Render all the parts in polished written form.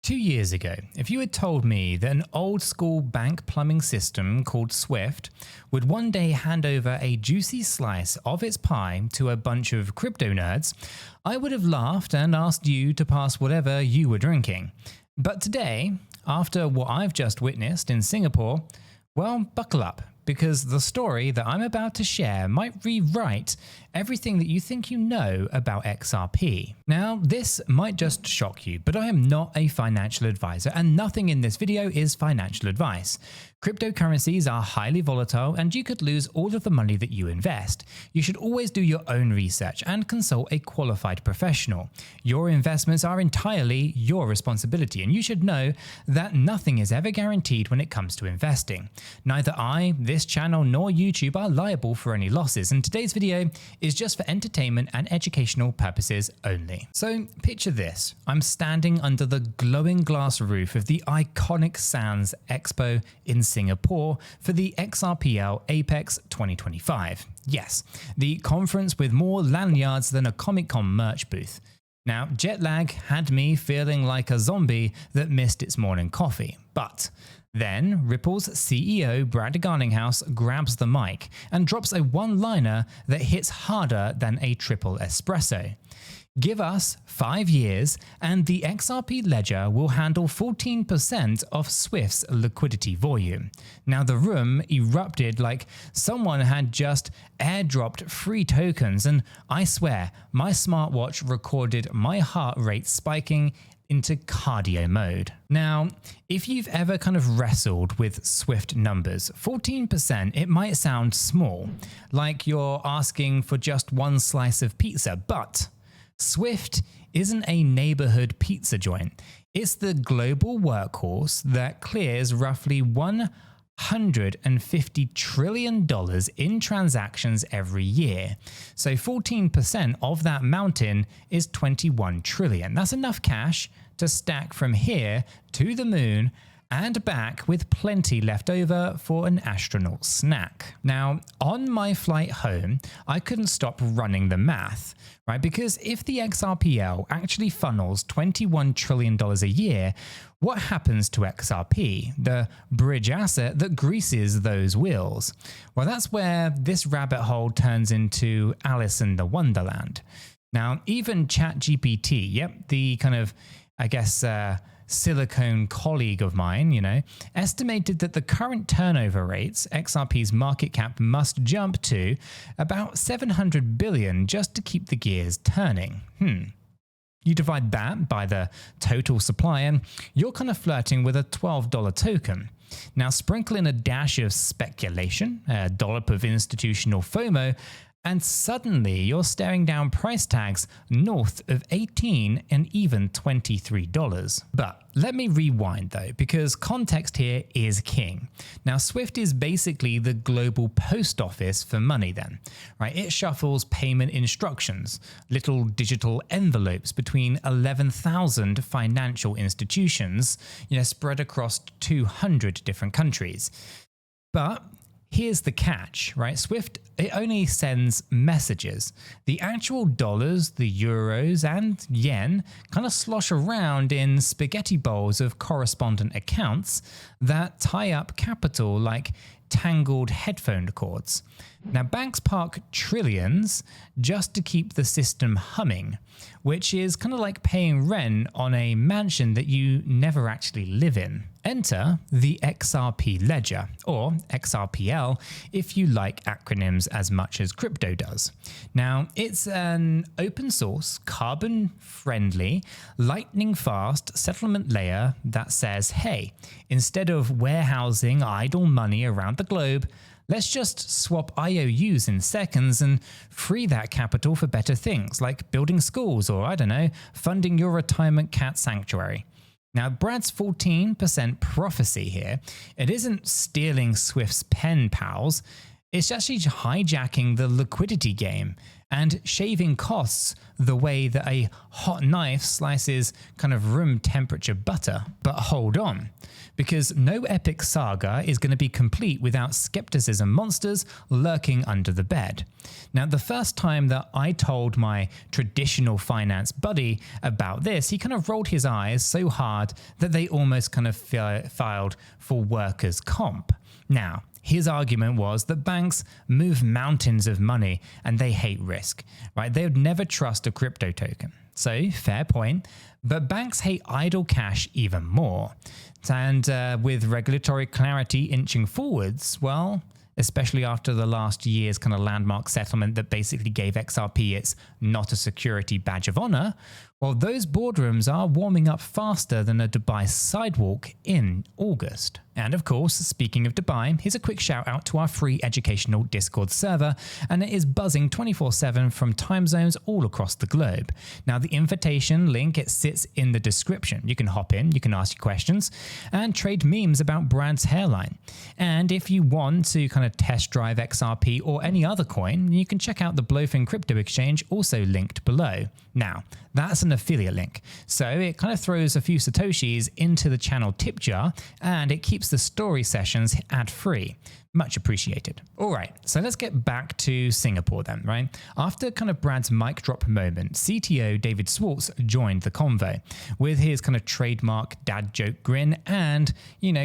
2 years ago, if you had told me that an old school bank plumbing system called Swift would one day hand over a juicy slice of its pie to a bunch of crypto nerds, I would have laughed and asked you to pass whatever you were drinking. But today, after what I've just witnessed in Singapore, well, buckle up, because the story that I'm about to share might rewrite everything that you think you know about XRP. Now, this might just shock you, but I am not a financial advisor and nothing in this video is financial advice. Cryptocurrencies are highly volatile and you could lose all of the money that you invest. You should always do your own research and consult a qualified professional. Your investments are entirely your responsibility and you should know that nothing is ever guaranteed when it comes to investing. Neither I, this channel, nor YouTube are liable for any losses, and today's video is just for entertainment and educational purposes only. So picture this, I'm standing under the glowing glass roof of the iconic Sands Expo in Singapore for the XRPL Apex 2025. Yes, the conference with more lanyards than a Comic-Con merch booth. Now, jet lag had me feeling like a zombie that missed its morning coffee, but then Ripple's CEO Brad Garlinghouse grabs the mic and drops a one-liner that hits harder than a triple espresso. Give us 5 years and the XRP Ledger will handle 14% of Swift's liquidity volume. Now the room erupted like someone had just airdropped free tokens, and I swear my smartwatch recorded my heart rate spiking into cardio mode. Now, if you've ever kind of wrestled with Swift numbers, 14%, it might sound small, like you're asking for just one slice of pizza, but Swift isn't a neighborhood pizza joint. It's the global workhorse that clears roughly $150 trillion in transactions every year. So 14% of that mountain is 21 trillion. That's enough cash to stack from here to the moon and back with plenty left over for an astronaut snack. Now, on my flight home, I couldn't stop running the math, right? Because if the XRPL actually funnels $21 trillion a year, what happens to XRP, the bridge asset that greases those wheels? Well, that's where this rabbit hole turns into Alice in the Wonderland. Now, even ChatGPT, yep, the kind of, I guess, silicone colleague of mine, estimated that the current turnover rates, XRP's market cap must jump to about 700 billion just to keep the gears turning. You divide that by the total supply and you're kind of flirting with a $12 token. Now sprinkle in a dash of speculation, a dollop of institutional FOMO, and suddenly you're staring down price tags north of $18 and even $23. But let me rewind though, because context here is king. Now Swift is basically the global post office for money then, right? It shuffles payment instructions, little digital envelopes between 11,000 financial institutions, spread across 200 different countries. But here's the catch, right? Swift, it only sends messages. The actual dollars, the euros, and yen kind of slosh around in spaghetti bowls of correspondent accounts that tie up capital like tangled headphone cords. Now, banks park trillions just to keep the system humming, which is kind of like paying rent on a mansion that you never actually live in. Enter the XRP Ledger, or XRPL, if you like acronyms as much as crypto does. Now, it's an open source, carbon-friendly, lightning-fast settlement layer that says, hey, instead of warehousing idle money around the globe, let's just swap IOUs in seconds and free that capital for better things like building schools or, I don't know, funding your retirement cat sanctuary. Now, Brad's 14% prophecy here, it isn't stealing Swift's pen pals, it's actually hijacking the liquidity game and shaving costs the way that a hot knife slices kind of room temperature butter. But hold on, because no epic saga is going to be complete without skepticism monsters lurking under the bed. Now, the first time that I told my traditional finance buddy about this, he kind of rolled his eyes so hard that they almost kind of filed for workers' comp. Now, his argument was that banks move mountains of money and they hate risk, right? They would never trust a crypto token. So, fair point. But banks hate idle cash even more. And with regulatory clarity inching forwards, well, especially after the last year's kind of landmark settlement that basically gave XRP its not a security badge of honor, well, those boardrooms are warming up faster than a Dubai sidewalk in August. And of course, speaking of Dubai, here's a quick shout out to our free educational Discord server, and it is buzzing 24/7 from time zones all across the globe. Now, the invitation link, it sits in the description. You can hop in, you can ask your questions, and trade memes about Brad's hairline. And if you want to kind of test drive XRP or any other coin, you can check out the Blowfin Crypto Exchange, also linked below. Now, that's an affiliate link, so it kind of throws a few Satoshis into the channel tip jar, and it keeps the story sessions ad-free. Much appreciated. All right, so let's get back to Singapore then, right? After kind of Brad's mic drop moment, CTO David Swartz joined the convo with his kind of trademark dad joke grin and,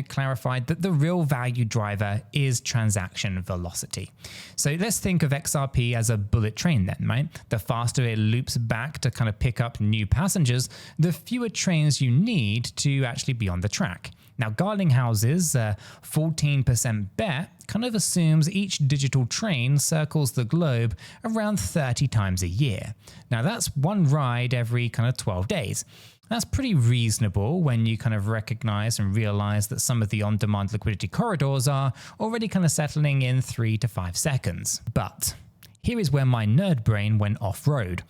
clarified that the real value driver is transaction velocity. So let's think of XRP as a bullet train then, right? The faster it loops back to kind of pick up new passengers, the fewer trains you need to actually be on the track. Now, Garlinghouse's 14% bet kind of assumes each digital train circles the globe around 30 times a year. Now, that's one ride every kind of 12 days. That's pretty reasonable when you kind of recognize and realize that some of the on-demand liquidity corridors are already kind of settling in 3 to 5 seconds. But here is where my nerd brain went off-road.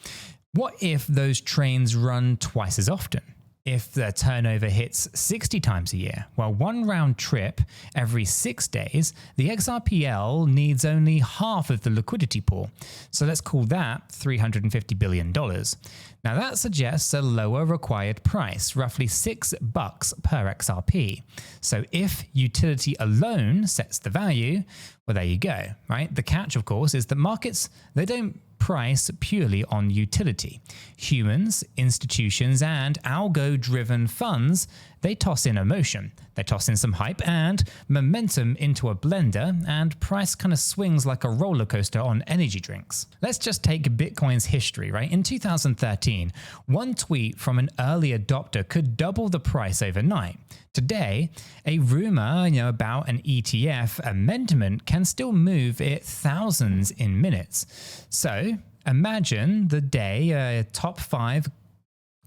What if those trains run twice as often? If the turnover hits 60 times a year, well, one round trip every 6 days, the XRPL needs only half of the liquidity pool. So let's call that $350 billion. Now that suggests a lower required price, roughly $6 per XRP. So if utility alone sets the value, well, there you go, right? The catch, of course, is that markets, they don't price purely on utility. Humans, institutions, and algo-driven funds, they toss in emotion. They toss in some hype and momentum into a blender, and price kind of swings like a roller coaster on energy drinks. Let's just take Bitcoin's history, right? In 2013, one tweet from an early adopter could double the price overnight. Today, a rumor, about an ETF amendment can still move it thousands in minutes. So imagine the day a top 5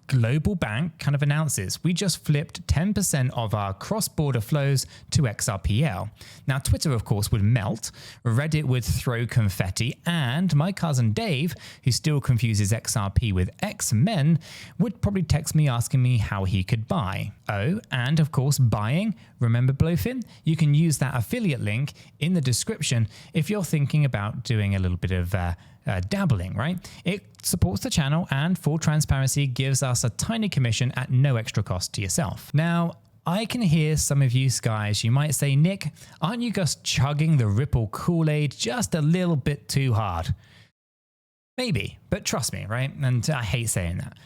global bank kind of announces, we just flipped 10% of our cross-border flows to XRPL. Now, Twitter, of course, would melt, Reddit would throw confetti, and my cousin Dave, who still confuses XRP with X-Men, would probably text me asking me how he could buy. Oh, and of course, buying, remember Blowfin? You can use that affiliate link in the description if you're thinking about doing a little bit of dabbling, right? It supports the channel and, full transparency, gives us a tiny commission at no extra cost to yourself. Now, I can hear some of you guys, you might say, Nick, aren't you just chugging the Ripple Kool-Aid just a little bit too hard? Maybe, but trust me, right? And I hate saying that.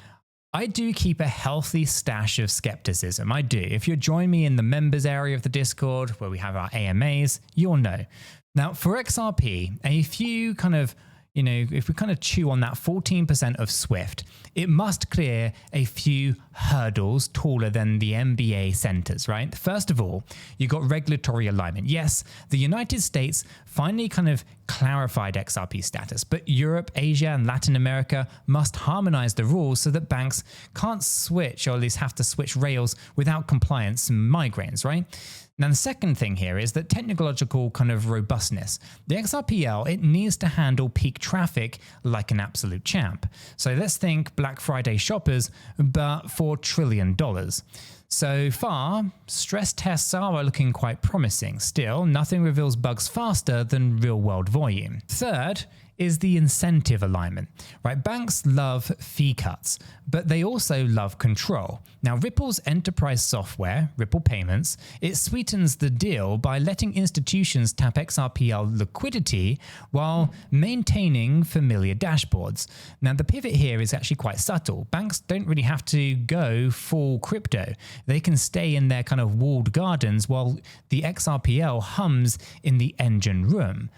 I do keep a healthy stash of skepticism. I do. If you join me in the members area of the Discord, where we have our AMAs, you'll know. Now, for XRP, a few kind of if we kind of chew on that 14% of Swift, it must clear a few hurdles taller than the NBA centers, right? First of all, you got regulatory alignment. Yes, the United States finally kind of clarified XRP status, but Europe, Asia, and Latin America must harmonize the rules so that banks can't switch, or at least have to switch rails without compliance and migraines, right? Now, the second thing here is that technological kind of robustness. The XRPL, it needs to handle peak traffic like an absolute champ. So let's think Black Friday shoppers, but $4 trillion. So far, stress tests are looking quite promising. Still, nothing reveals bugs faster than real-world volume. Third, is the incentive alignment, right? Banks love fee cuts, but they also love control. Now, Ripple's enterprise software, Ripple Payments, it sweetens the deal by letting institutions tap XRPL liquidity while maintaining familiar dashboards. Now, the pivot here is actually quite subtle. Banks don't really have to go full crypto. They can stay in their kind of walled gardens while the XRPL hums in the engine room.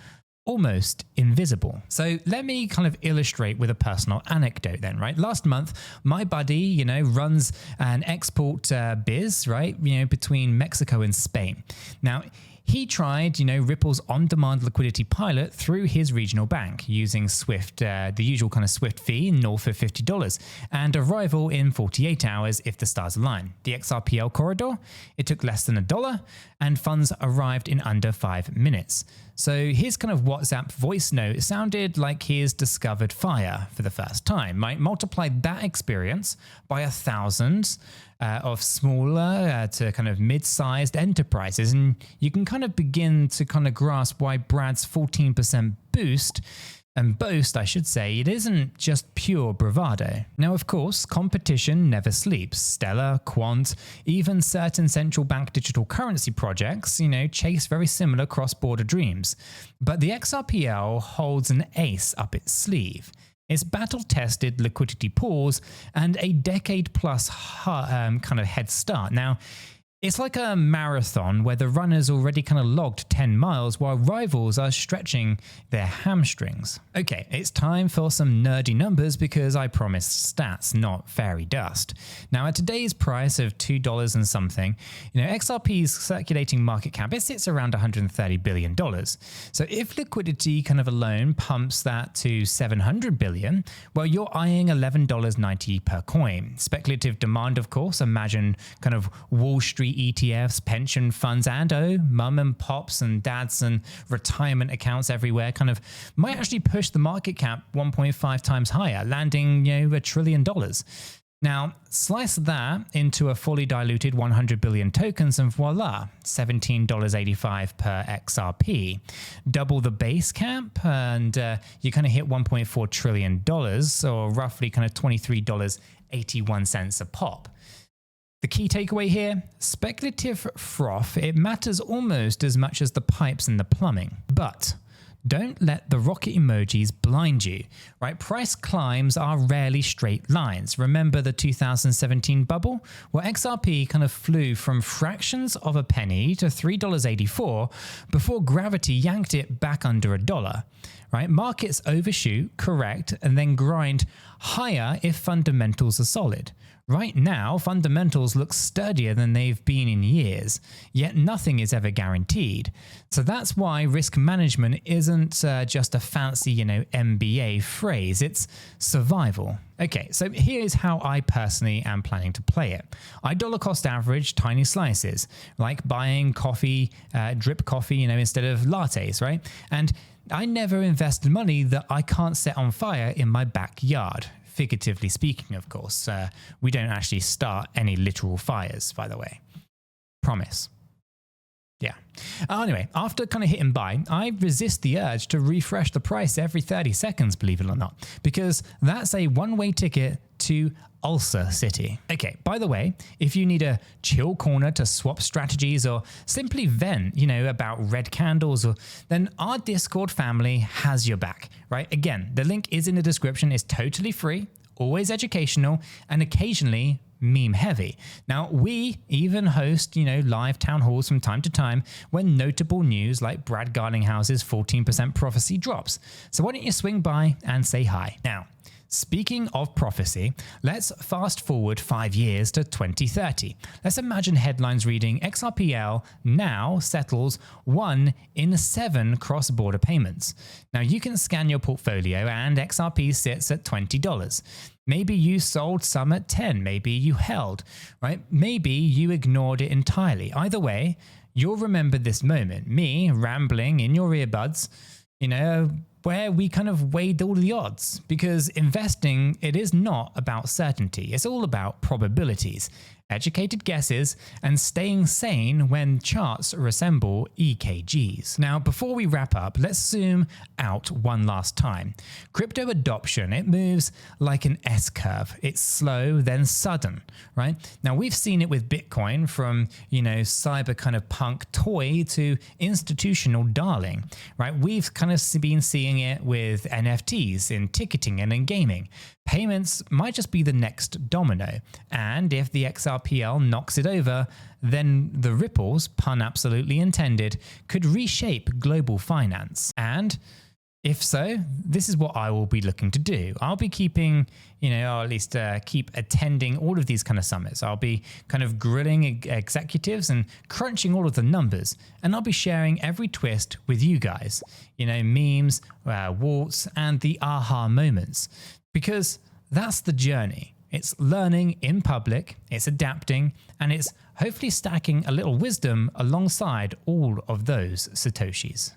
Almost invisible. So let me kind of illustrate with a personal anecdote then, right? Last month, my buddy, runs an export biz, right? Between Mexico and Spain. Now, he tried, Ripple's on-demand liquidity pilot through his regional bank using Swift, the usual kind of Swift fee north of $50, and arrival in 48 hours if the stars align. The XRPL corridor, it took less than $1, and funds arrived in under 5 minutes. So his kind of WhatsApp voice note sounded like he's discovered fire for the first time. Right? Multiply that experience by 1,000 of smaller to kind of mid-sized enterprises, and you can kind of begin to kind of grasp why Brad's 14% boost and boast, I should say, it isn't just pure bravado. Now, of course, competition never sleeps. Stellar, Quant, even certain central bank digital currency projects, chase very similar cross-border dreams. But the XRPL holds an ace up its sleeve. Its battle-tested liquidity pools and a decade-plus kind of head start. Now, it's like a marathon where the runners already kind of logged 10 miles while rivals are stretching their hamstrings. Okay, it's time for some nerdy numbers because I promised stats, not fairy dust. Now, at today's price of $2 and something, XRP's circulating market cap, it sits around $130 billion. So if liquidity kind of alone pumps that to $700 billion, well, you're eyeing $11.90 per coin. Speculative demand, of course, imagine kind of Wall Street ETFs, pension funds, and mum and pops and dads and retirement accounts everywhere kind of might actually push the market cap 1.5 times higher, landing, $1 trillion. Now, slice that into a fully diluted 100 billion tokens and voila, $17.85 per XRP. Double the base cap and you kind of hit $1.4 trillion or roughly kind of $23.81 a pop. The key takeaway here, speculative froth, it matters almost as much as the pipes and the plumbing. But don't let the rocket emojis blind you, right? Price climbs are rarely straight lines. Remember the 2017 bubble? Well, XRP kind of flew from fractions of a penny to $3.84 before gravity yanked it back under $1. Right? Markets overshoot, correct, and then grind higher if fundamentals are solid. Right now, fundamentals look sturdier than they've been in years, yet nothing is ever guaranteed. So that's why risk management isn't just a fancy, MBA phrase, it's survival. Okay, so here's how I personally am planning to play it. I dollar cost average tiny slices, like buying coffee, drip coffee, instead of lattes, right? And I never invest money that I can't set on fire in my backyard. Figuratively speaking, of course. We don't actually start any literal fires, by the way. Promise. Yeah. Anyway, after kind of hitting buy, I resist the urge to refresh the price every 30 seconds, believe it or not, because that's a one-way ticket to Ulcer City. Okay, by the way, if you need a chill corner to swap strategies or simply vent, about red candles, then our Discord family has your back, right? Again, the link is in the description. It's totally free, always educational, and occasionally meme heavy. Now, we even host, live town halls from time to time when notable news like Brad Garlinghouse's 14% prophecy drops. So why don't you swing by and say hi? Now, speaking of prophecy, let's fast forward 5 years to 2030. Let's imagine headlines reading XRPL now settles 1 in 7 cross-border payments. Now you can scan your portfolio and XRP sits at $20. Maybe you sold some at 10, maybe you held, right? Maybe you ignored it entirely. Either way, you'll remember this moment, me rambling in your earbuds, where we kind of weighed all the odds, because investing, it is not about certainty. It's all about probabilities. educated guesses, and staying sane when charts resemble EKGs. Now, before we wrap up, let's zoom out one last time. Crypto adoption, it moves like an S-curve. It's slow, then sudden, right? Now, we've seen it with Bitcoin from, cyber kind of punk toy to institutional darling, right? We've kind of been seeing it with NFTs in ticketing and in gaming. Payments might just be the next domino, and if the XRPL knocks it over, then the ripples, pun absolutely intended, could reshape global finance. And if so, this is what I will be looking to do. I'll be keeping, or at least keep attending all of these kind of summits. I'll be kind of grilling executives and crunching all of the numbers. And I'll be sharing every twist with you guys. Memes, warts, and the aha moments. Because that's the journey. It's learning in public, it's adapting, and it's hopefully stacking a little wisdom alongside all of those Satoshis.